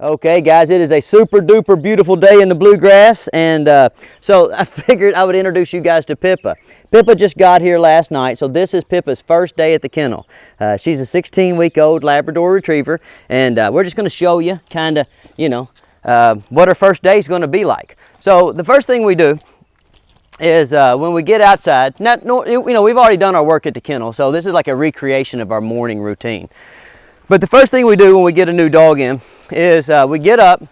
Okay guys, it is a super duper beautiful day in the bluegrass, and so I figured I would introduce you guys to Pippa. Pippa just got here last night, so this is Pippa's first day at the kennel. She's a 16-week-old Labrador Retriever, and we're just going to show you kind of, what her first day is going to be like. So the first thing we do is when we get outside, we've already done our work at the kennel, so this is like a recreation of our morning routine. But the first thing we do when we get a new dog in is we get up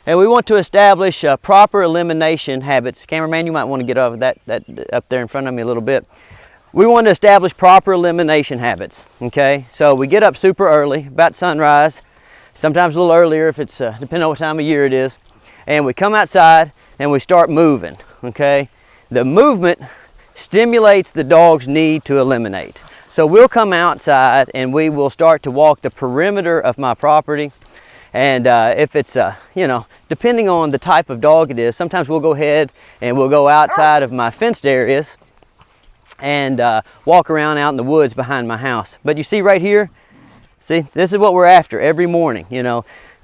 and we want to establish proper elimination habits. Cameraman, you might want to get over that up there in front of me a little bit. We want to establish proper elimination habits, okay? So we get up super early, about sunrise, sometimes a little earlier if it's, depending on what time of year it is, and we come outside and we start moving, okay? The movement stimulates the dog's need to eliminate. So we'll come outside and we will start to walk the perimeter of my property. And if it's, depending on the type of dog it is, sometimes we'll go ahead and we'll go outside of my fenced areas and walk around out in the woods behind my house. But you see right here, see, this is what we're after every morning, I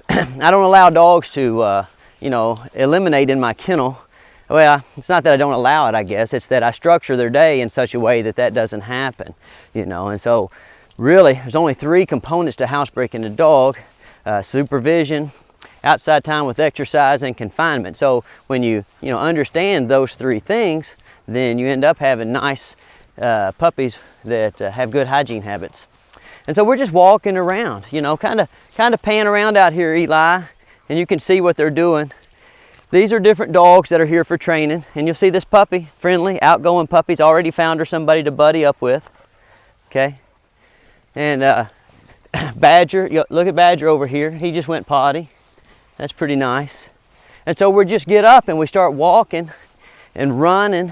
don't allow dogs to, eliminate in my kennel. Well, it's not that I don't allow it, I guess. It's that I structure their day in such a way that that doesn't happen, And so really, there's only 3 components to housebreaking a dog. Supervision, outside time with exercise, and confinement. So when you understand those 3 things, then you end up having nice puppies that have good hygiene habits. And so we're just walking around, kind of pan around out here, Eli, and you can see what they're doing. These are different dogs that are here for training, and you'll see this puppy, friendly, outgoing puppy's already found her somebody to buddy up with, okay? And Badger, look at Badger over here. He just went potty. That's pretty nice. And so we just get up and we start walking and running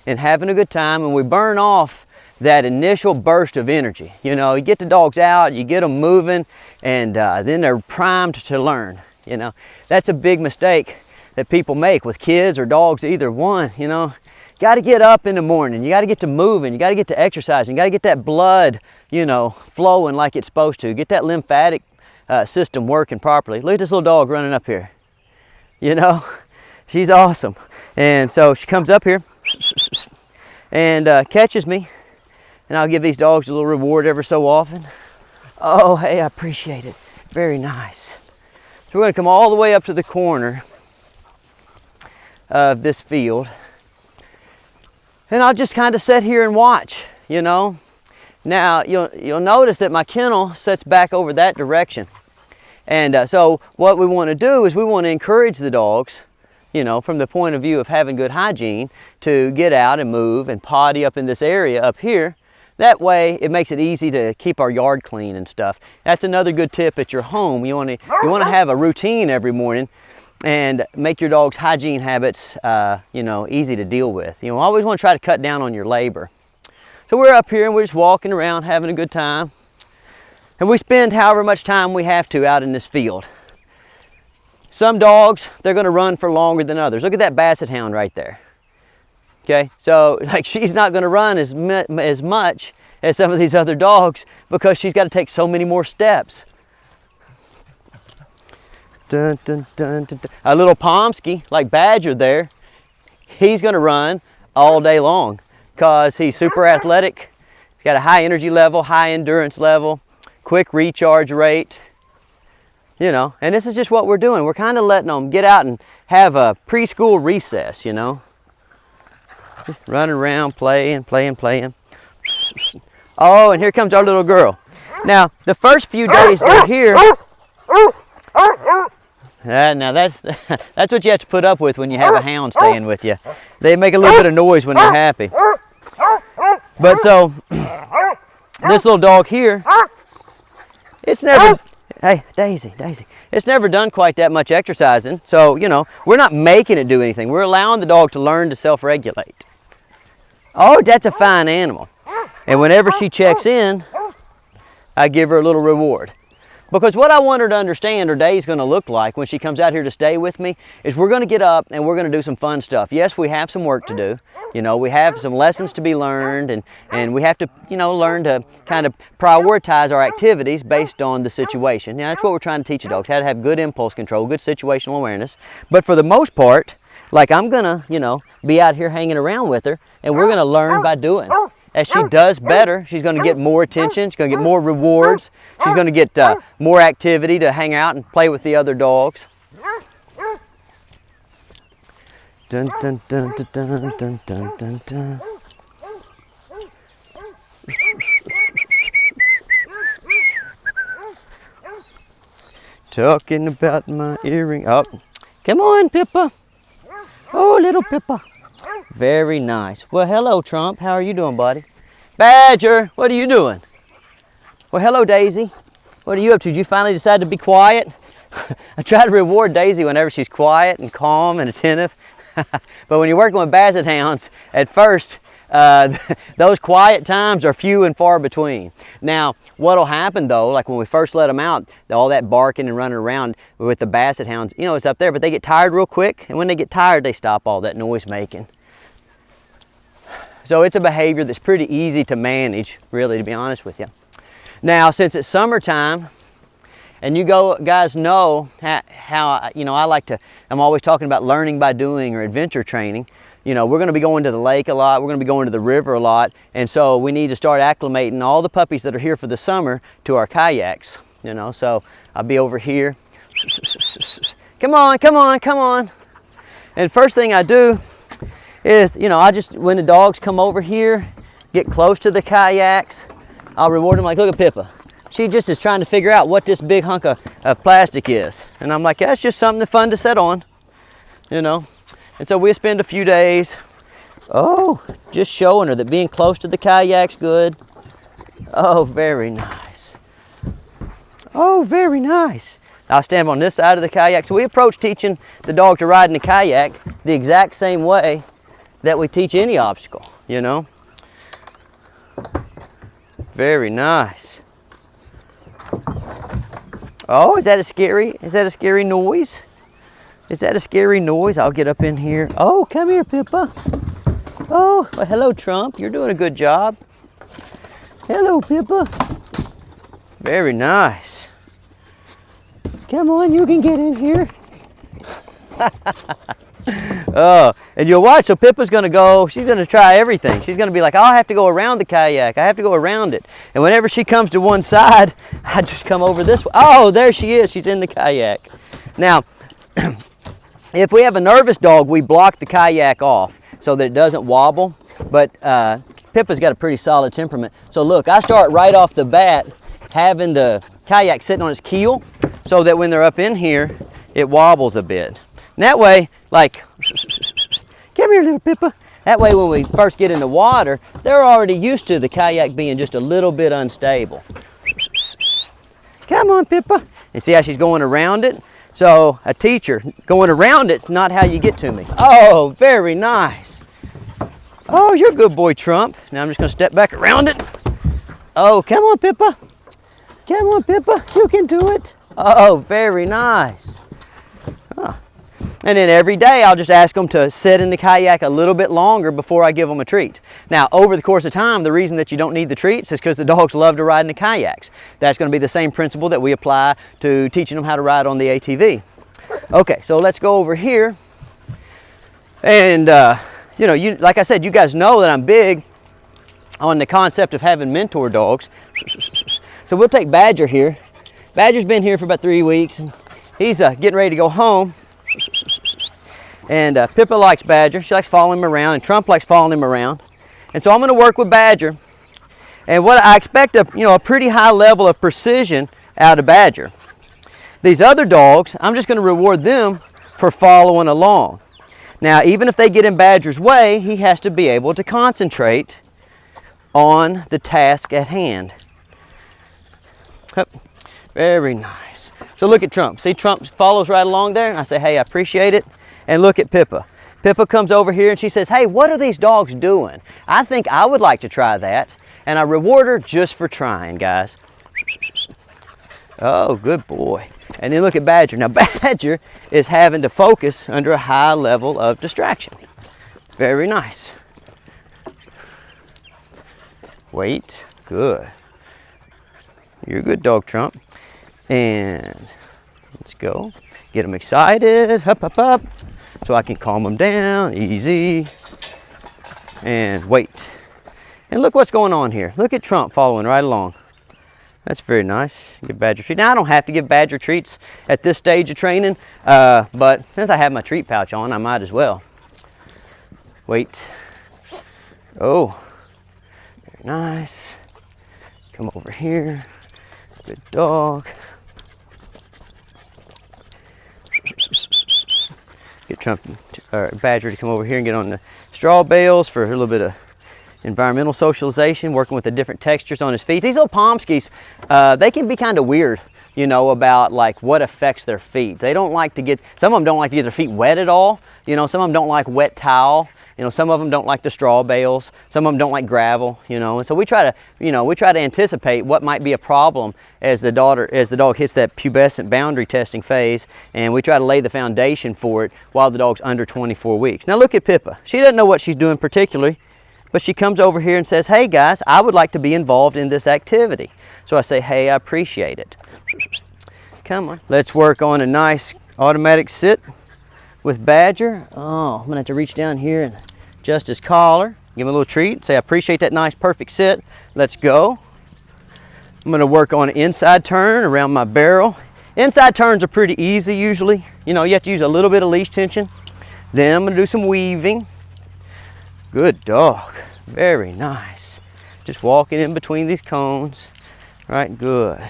and having a good time, and we burn off that initial burst of energy. You get the dogs out, you get them moving, and then they're primed to learn. That's a big mistake that people make with kids or dogs, either one. Got to get up in the morning. You got to get to moving. You got to get to exercising. You got to get that blood, flowing like it's supposed to. Get that lymphatic system working properly. Look at this little dog running up here. She's awesome. And so she comes up here and catches me. And I'll give these dogs a little reward every so often. Oh, hey, I appreciate it. Very nice. So we're going to come all the way up to the corner of this field, and I'll just kind of sit here and watch. Now you'll notice that my kennel sits back over that direction, and so what we want to do is we want to encourage the dogs, from the point of view of having good hygiene, to get out and move and potty up in this area up here. That way it makes it easy to keep our yard clean and stuff. That's another good tip at your home. You want to have a routine every morning and make your dog's hygiene habits, easy to deal with. Always want to try to cut down on your labor. So we're up here and we're just walking around having a good time. And we spend however much time we have to out in this field. Some dogs, they're going to run for longer than others. Look at that basset hound right there. Okay, so she's not going to run as much as some of these other dogs because she's got to take so many more steps. Dun, dun, dun, dun, dun. A little Pomsky, like Badger there, he's going to run all day long because he's super athletic. He's got a high energy level, high endurance level, quick recharge rate. And this is just what we're doing. We're kind of letting them get out and have a preschool recess, Just running around, playing. Oh, and here comes our little girl. Now, the first few days they're here, now that's what you have to put up with when you have a hound staying with you. They make a little bit of noise when they're happy. But so, this little dog here, it's never, hey, Daisy, it's never done quite that much exercising. So, we're not making it do anything. We're allowing the dog to learn to self-regulate. Oh, that's a fine animal. And whenever she checks in, I give her a little reward. Because what I want her to understand her day is going to look like when she comes out here to stay with me is we're going to get up and we're going to do some fun stuff. Yes, we have some work to do. You know, we have some lessons to be learned, and we have to, you know, learn to kind of prioritize our activities based on the situation. Now, that's what we're trying to teach the dogs, how to have good impulse control, good situational awareness. But for the most part, like I'm going to, you know, be out here hanging around with her, and we're going to learn by doing. As she does better, she's going to get more attention, she's going to get more rewards, she's going to get more activity to hang out and play with the other dogs. Dun, dun, dun, dun, dun, dun, dun, dun. Talking about my earring. Oh, come on, Pippa. Oh, little Pippa. Very nice. Well, hello, Trump. How are you doing, buddy? Badger, what are you doing? Well, hello, Daisy. What are you up to? Did you finally decide to be quiet? I try to reward Daisy whenever she's quiet and calm and attentive. But when you're working with Basset Hounds, at first, those quiet times are few and far between. Now, what'll happen though, like when we first let them out, all that barking and running around with the Basset Hounds, you know, it's up there, but they get tired real quick, and when they get tired, they stop all that noise making. So it's a behavior that's pretty easy to manage, really, to be honest with you. Now, since it's summertime, and you guys know how you know, I'm always talking about learning by doing or adventure training. You know, we're going to be going to the lake a lot, we're going to be going to the river a lot, and so we need to start acclimating all the puppies that are here for the summer to our kayaks, you know. So I'll be over here. Come on, come on, come on. And first thing I do is, you know, when the dogs come over here, get close to the kayaks, I'll reward them like, look at Pippa. She just is trying to figure out what this big hunk of plastic is. And I'm like, that's just something fun to set on, you know. And so we'll spend a few days, just showing her that being close to the kayak's good. Oh, very nice. Oh, very nice. I'll stand on this side of the kayak. So we approach teaching the dog to ride in the kayak the exact same way that we teach any obstacle, you know. Very nice. Oh, is that a scary noise? Is that a scary noise? I'll get up in here. Oh, come here, Pippa. Oh, well, hello, Trump. You're doing a good job. Hello, Pippa. Very nice. Come on, you can get in here. Oh, and you'll watch, so Pippa's gonna go, she's gonna try everything. She's gonna be like, oh, I have to go around the kayak. I have to go around it. And whenever she comes to one side, I just come over this way. Oh, there she is, she's in the kayak. Now, if we have a nervous dog, we block the kayak off so that it doesn't wobble. But Pippa's got a pretty solid temperament. So look, I start right off the bat having the kayak sitting on its keel so that when they're up in here, it wobbles a bit. And that way, like, come here, little Pippa. That way when we first get in the water, they're already used to the kayak being just a little bit unstable. Come on, Pippa. And see how she's going around it? So a teacher, going around it's not how you get to me. Oh, very nice. Oh, you're a good boy, Trump. Now I'm just gonna step back around it. Oh, come on, Pippa. Come on, Pippa, you can do it. Oh, very nice. Huh. And then every day I'll just ask them to sit in the kayak a little bit longer before I give them a treat. Now, over the course of time, the reason that you don't need the treats is because the dogs love to ride in the kayaks. That's going to be the same principle that we apply to teaching them how to ride on the ATV. Okay, so let's go over here. And, you know, like I said, you guys know that I'm big on the concept of having mentor dogs. So we'll take Badger here. Badger's been here for about 3 weeks, and he's getting ready to go home. And Pippa likes Badger. She likes following him around, and Trump likes following him around. And so I'm going to work with Badger. And what I expect a pretty high level of precision out of Badger. These other dogs, I'm just going to reward them for following along. Now, even if they get in Badger's way, he has to be able to concentrate on the task at hand. Yep. Very nice. So look at Trump. See, Trump follows right along there. And I say, hey, I appreciate it. And look at Pippa. Pippa comes over here and she says, hey, what are these dogs doing? I think I would like to try that. And I reward her just for trying, guys. Oh, good boy. And then look at Badger. Now Badger is having to focus under a high level of distraction. Very nice. Wait, good. You're a good dog, Trump. And let's go. Get them excited, up, up, up, so I can calm them down, easy. And wait. And look what's going on here. Look at Trump following right along. That's very nice. Give Badger treat. Now I don't have to give Badger treats at this stage of training, but since I have my treat pouch on, I might as well. Wait. Oh, very nice. Come over here. Good dog. Get Trump or Badger to come over here and get on the straw bales for a little bit of environmental socialization, working with the different textures on his feet. These little Pomskis, they can be kind of weird, you know, about like what affects their feet. They don't like to get, some of them don't like to get their feet wet at all. You know, some of them don't like wet towel. You know, some of them don't like the straw bales. Some of them don't like gravel, you know. And so we try to, you know, we try to anticipate what might be a problem as the dog hits that pubescent boundary testing phase, and we try to lay the foundation for it while the dog's under 24 weeks. Now look at Pippa. She doesn't know what she's doing particularly, but she comes over here and says, hey guys, I would like to be involved in this activity. So I say, hey, I appreciate it. Come on. Let's work on a nice automatic sit with Badger. Oh, I'm gonna have to reach down here and adjust his collar. Give him a little treat. Say, I appreciate that nice, perfect sit. Let's go. I'm gonna work on an inside turn around my barrel. Inside turns are pretty easy usually. You know, you have to use a little bit of leash tension. Then I'm gonna do some weaving. Good dog. Very nice. Just walking in between these cones. Right, good.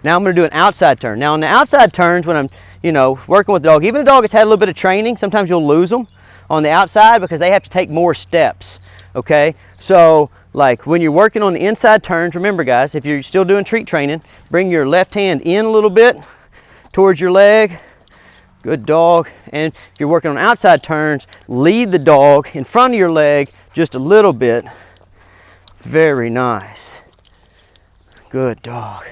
Now I'm going to do an outside turn. Now on the outside turns, when I'm, you know, working with the dog, even a dog that's had a little bit of training, sometimes you'll lose them on the outside because they have to take more steps, okay? So like when you're working on the inside turns, remember guys, if you're still doing treat training, bring your left hand in a little bit towards your leg. Good dog. And if you're working on outside turns, lead the dog in front of your leg just a little bit. Very nice. Good dog.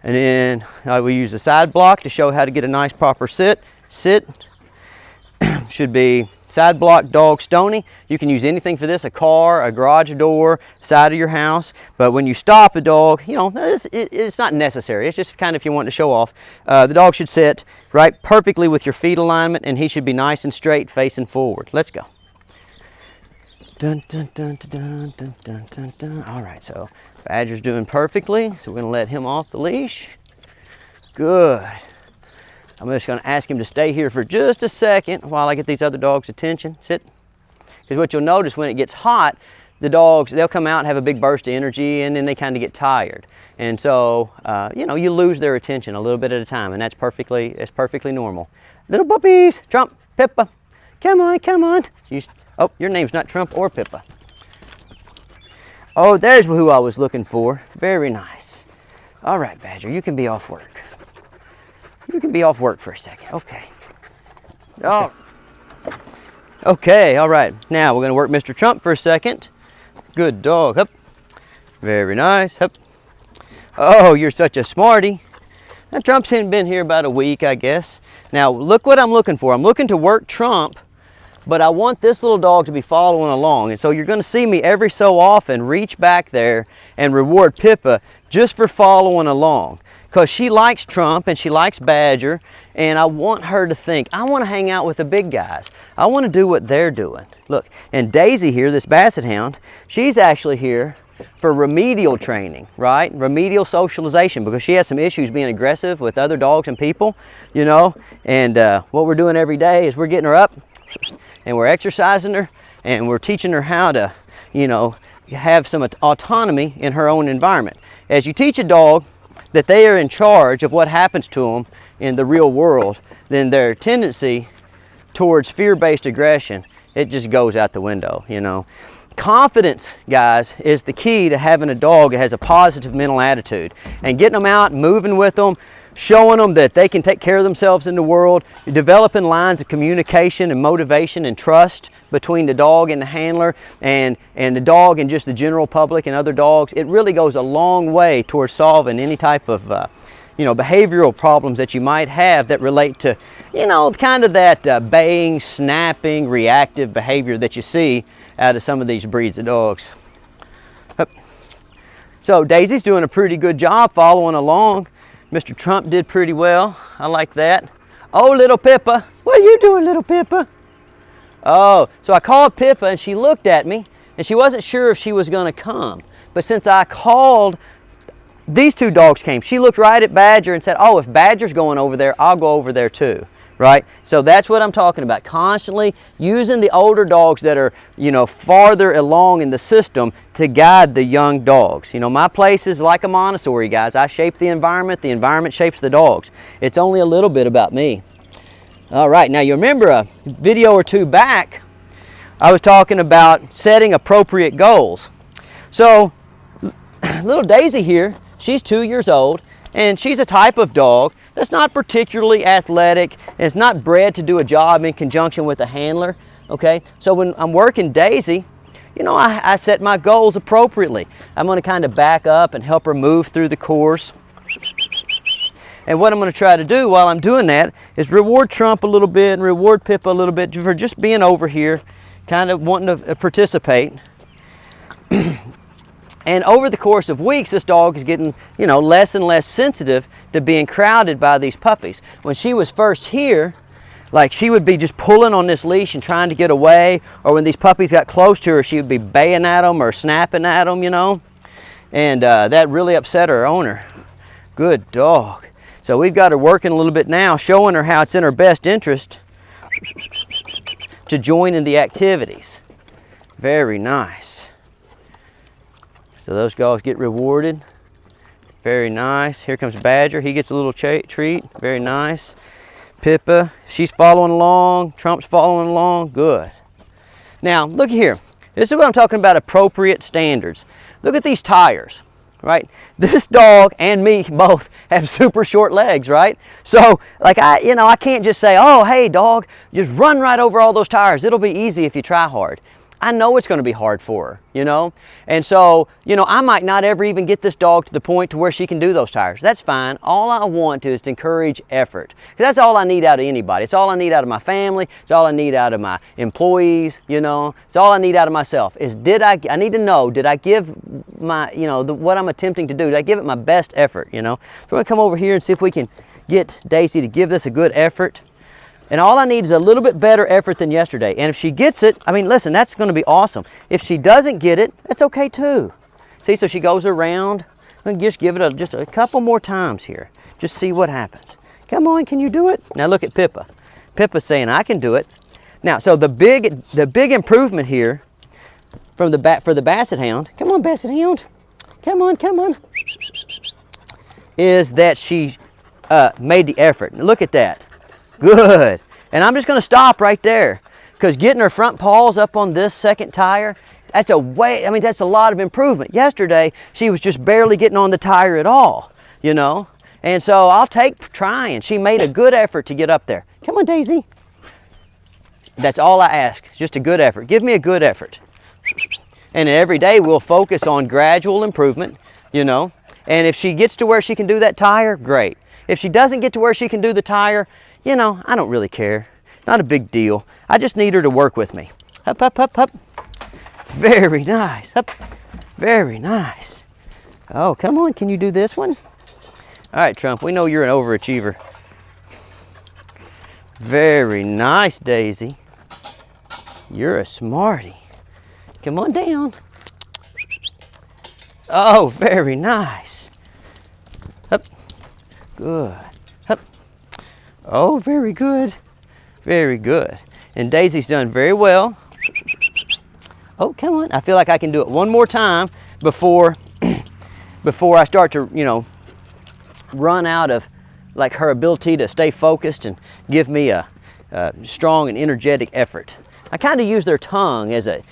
And then I will use the side block to show how to get a nice proper sit. Sit. Should be side block dog Stonnie. You can use anything for this, a car, a garage door, side of your house. But when you stop a dog, you know, it's not necessary. It's just kind of if you want to show off. The dog should sit right perfectly with your feet alignment, and he should be nice and straight facing forward. Let's go. Dun, dun, dun, dun, dun, dun, dun, dun. All right, so Badger's doing perfectly. So we're going to let him off the leash. Good. I'm just going to ask him to stay here for just a second while I get these other dogs' attention. Sit. Because what you'll notice when it gets hot, the dogs, they'll come out and have a big burst of energy, and then they kind of get tired. And so, you know, you lose their attention a little bit at a time, and that's perfectly normal. Little puppies, Trump, Pippa, come on, come on. Oh, your name's not Trump or Pippa. Oh, there's who I was looking for. Very nice. All right, Badger, you can be off work. You can be off work for a second. Okay. Oh. Okay, all right. Now we're going to work Mr. Trump for a second. Good dog. Hup. Very nice. Hup. Oh, you're such a smarty. Now, Trump's been here about a week, I guess. Now, look what I'm looking for. I'm looking to work Trump, but I want this little dog to be following along. And so you're going to see me every so often reach back there and reward Pippa just for following along. Because she likes Trump and she likes Badger, and I want her to think, I want to hang out with the big guys. I want to do what they're doing. Look, and Daisy here, this Basset Hound, she's actually here for remedial training, right? Remedial socialization, because she has some issues being aggressive with other dogs and people, you know. And what we're doing every day is we're getting her up and we're exercising her and we're teaching her how to, you know, have some autonomy in her own environment. As you teach a dog that they are in charge of what happens to them in the real world, then their tendency towards fear-based aggression, it just goes out the window, you know. Confidence, guys, is the key to having a dog that has a positive mental attitude. And getting them out, moving with them, showing them that they can take care of themselves in the world, developing lines of communication and motivation and trust between the dog and the handler, and the dog and just the general public and other dogs. It really goes a long way towards solving any type of you know, behavioral problems that you might have that relate to, you know, kind of that baying, snapping, reactive behavior that you see out of some of these breeds of dogs. So Daisy's doing a pretty good job following along. Mr. Trump did pretty well. I like that. Oh, little Pippa. What are you doing, little Pippa? Oh, so I called Pippa and she looked at me and she wasn't sure if she was going to come. But since I called, these two dogs came. She looked right at Badger and said, oh, if Badger's going over there, I'll go over there too. Right? So that's what I'm talking about. Constantly using the older dogs that are, you know, farther along in the system to guide the young dogs. You know, my place is like a Montessori, guys. I shape the environment shapes the dogs. It's only a little bit about me. All right, now you remember a video or two back, I was talking about setting appropriate goals. So little Daisy here, she's 2 years old, and she's a type of dog that's not particularly athletic, and it's not bred to do a job in conjunction with a handler, okay? So when I'm working Daisy, you know, I set my goals appropriately. I'm gonna kind of back up and help her move through the course. And what I'm gonna try to do while I'm doing that is reward Trump a little bit and reward Pippa a little bit for just being over here, kind of wanting to participate. And over the course of weeks, this dog is getting, you know, less and less sensitive to being crowded by these puppies. When she was first here, like she would be just pulling on this leash and trying to get away, or when these puppies got close to her, she would be baying at them or snapping at them, you know, and that really upset her owner. Good dog. So we've got her working a little bit now, showing her how it's in her best interest to join in the activities. Very nice. So those dogs get rewarded. Very nice. Here comes Badger. He gets a little treat. Very nice. Pippa, she's following along. Trump's following along. Good. Now, look here. This is what I'm talking about, appropriate standards. Look at these tires, right? This dog and me both have super short legs, right? So, like I can't just say, oh, hey, dog, just run right over all those tires. It'll be easy if you try hard. I know it's going to be hard for her, you know? And so, you know, I might not ever even get this dog to the point to where she can do those tires. That's fine. All I want to is to encourage effort. Because that's all I need out of anybody. It's all I need out of my family. It's all I need out of my employees, you know? It's all I need out of myself is I need to know, did I give my, you know, what I'm attempting to do, did I give it my best effort, you know? So we're going to come over here and see if we can get Daisy to give this a good effort. And all I need is a little bit better effort than yesterday. And if she gets it, I mean, listen, that's going to be awesome. If she doesn't get it, that's okay too. See, so she goes around and just give it just a couple more times here. Just see what happens. Come on, can you do it? Now look at Pippa. Pippa's saying, I can do it. Now, so the big improvement here from for the Basset Hound, come on, Basset Hound, come on, is that she made the effort. Look at that. Good. And I'm just going to stop right there because getting her front paws up on this second tire, that's a lot of improvement. Yesterday, she was just barely getting on the tire at all, you know. And so I'll take trying. She made a good effort to get up there. Come on, Daisy. That's all I ask, just a good effort. Give me a good effort. And every day we'll focus on gradual improvement, you know. And if she gets to where she can do that tire, great. If she doesn't get to where she can do the tire, you know, I don't really care. Not a big deal. I just need her to work with me. Up, up, up, up. Very nice. Up. Very nice. Oh, come on. Can you do this one? All right, Trump. We know you're an overachiever. Very nice, Daisy. You're a smarty. Come on down. Oh, very nice. Up. Good. Up. Oh, very good. Very good. And Daisy's done very well. Oh, come on. I feel like I can do it one more time before I start to, you know, run out of like her ability to stay focused and give me a strong and energetic effort. I kind of use their tongue as a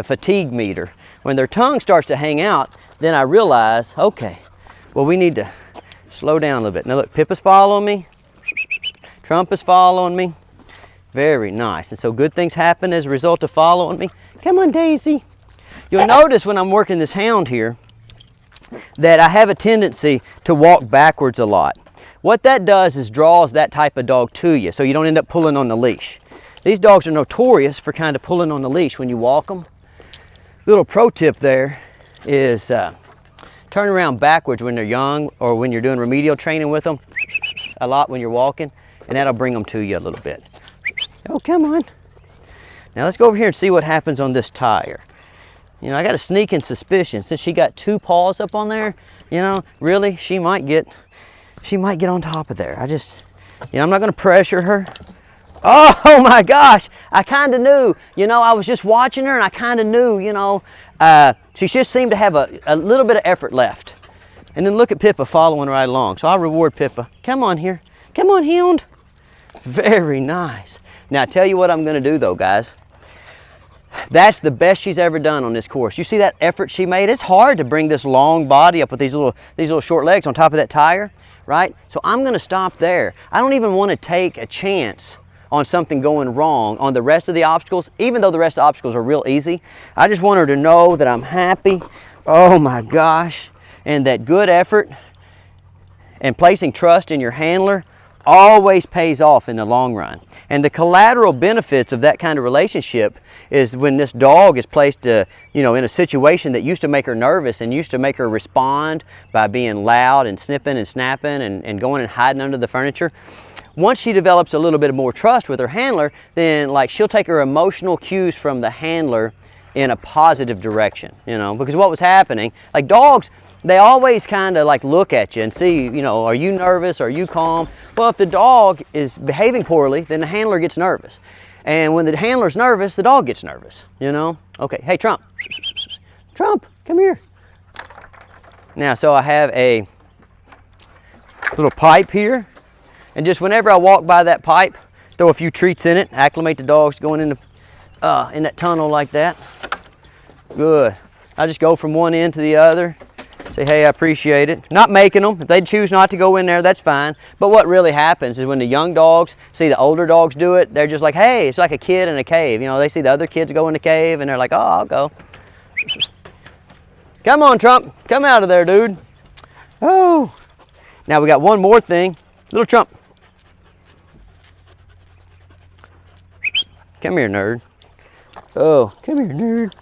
fatigue meter. When their tongue starts to hang out, then I realize, okay, well, we need to slow down a little bit. Now look, Pippa's following me. Trump is following me. Very nice. And so good things happen as a result of following me. Come on, Daisy. You'll notice when I'm working this hound here, that I have a tendency to walk backwards a lot. What that does is draws that type of dog to you, so you don't end up pulling on the leash. These dogs are notorious for kind of pulling on the leash when you walk them. Little pro tip there is turn around backwards when they're young, or when you're doing remedial training with them a lot when you're walking, and that'll bring them to you a little bit. Oh, come on. Now let's go over here and see what happens on this tire. You know, I got a sneaking suspicion, since she got 2 paws up on there, you know, really, she might get on top of there. I'm not gonna pressure her. Oh my gosh, I kind of knew, you know, I was just watching her and I kind of knew, you know, she just seemed to have a little bit of effort left. And then look at Pippa following right along. So I'll reward Pippa. Come on here, come on, hound. Very nice. Now I tell you what I'm gonna do though, guys. That's the best she's ever done on this course. You see that effort she made? It's hard to bring this long body up with these little short legs on top of that tire, right? So I'm gonna stop there. I don't even want to take a chance on something going wrong on the rest of the obstacles, even though the rest of the obstacles are real easy. I just want her to know that I'm happy. Oh my gosh. And that good effort and placing trust in your handler always pays off in the long run. And the collateral benefits of that kind of relationship is when this dog is placed in a situation that used to make her nervous and used to make her respond by being loud and snipping and snapping and going and hiding under the furniture. Once she develops a little bit more trust with her handler, then like she'll take her emotional cues from the handler in a positive direction, you know, because what was happening, like dogs, they always kind of like look at you and see, you know, are you nervous? Are you calm? Well, if the dog is behaving poorly, then the handler gets nervous. And when the handler's nervous, the dog gets nervous, you know? Okay, hey, Trump. Trump, come here. Now, so I have a little pipe here. And just whenever I walk by that pipe, throw a few treats in it, acclimate the dogs going in that tunnel like that. Good. I just go from one end to the other. Say, hey, I appreciate it. Not making them. If they choose not to go in there, that's fine. But what really happens is when the young dogs see the older dogs do it, they're just like, hey, it's like a kid in a cave. You know, they see the other kids go in the cave and they're like, oh, I'll go. Come on, Trump. Come out of there, dude. Oh. Now we got one more thing. Little Trump. Come here, nerd. Oh, come here, nerd.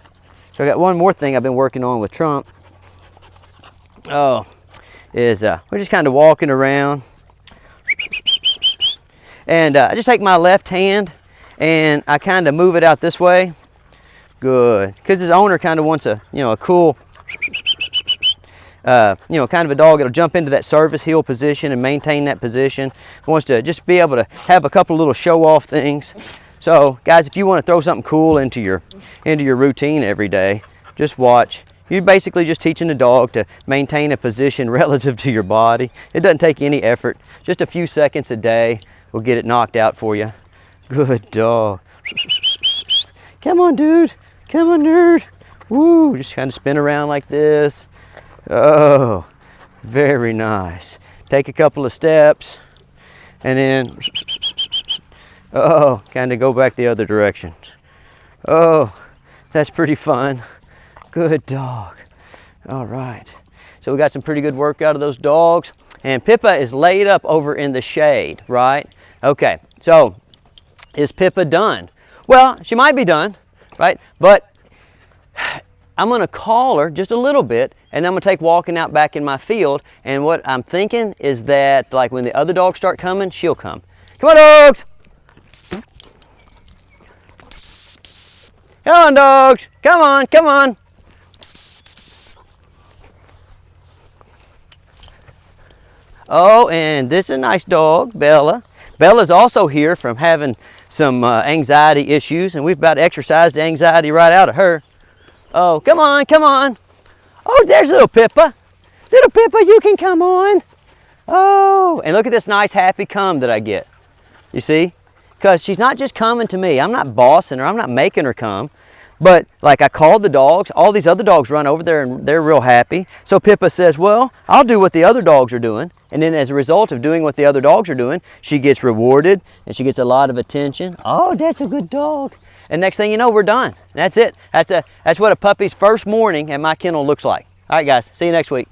So I got one more thing I've been working on with Trump. Oh, is we're just kind of walking around. And I just take my left hand and I kind of move it out this way. Good. Because his owner kind of wants a cool, kind of a dog that'll jump into that service heel position and maintain that position. Wants to just be able to have a couple of little show-off things. So, guys, if you want to throw something cool into your routine every day, just watch. You're basically just teaching the dog to maintain a position relative to your body. It doesn't take any effort. Just a few seconds a day will get it knocked out for you. Good dog. Come on, dude. Come on, nerd. Woo, just kind of spin around like this. Oh, very nice. Take a couple of steps and then, oh, kind of go back the other direction. Oh, that's pretty fun. Good dog. All right. So we got some pretty good work out of those dogs. And Pippa is laid up over in the shade, right? Okay, so is Pippa done? Well, she might be done, right? But I'm gonna call her just a little bit and I'm gonna take walking out back in my field. And what I'm thinking is that like when the other dogs start coming, she'll come. Come on, dogs. Come on, dogs. Come on, come on. Oh, and this is a nice dog, Bella. Bella's also here from having some anxiety issues, and we've about exercised the anxiety right out of her. Oh, come on, come on. Oh, there's little Pippa. Little Pippa, you can come on. Oh, and look at this nice happy come that I get. You see? Because she's not just coming to me. I'm not bossing her. I'm not making her come. But like I called the dogs, all these other dogs run over there and they're real happy. So Pippa says, well, I'll do what the other dogs are doing. And then as a result of doing what the other dogs are doing, she gets rewarded and she gets a lot of attention. Oh, that's a good dog. And next thing you know, we're done. That's it. That's what a puppy's first morning at my kennel looks like. All right, guys, see you next week.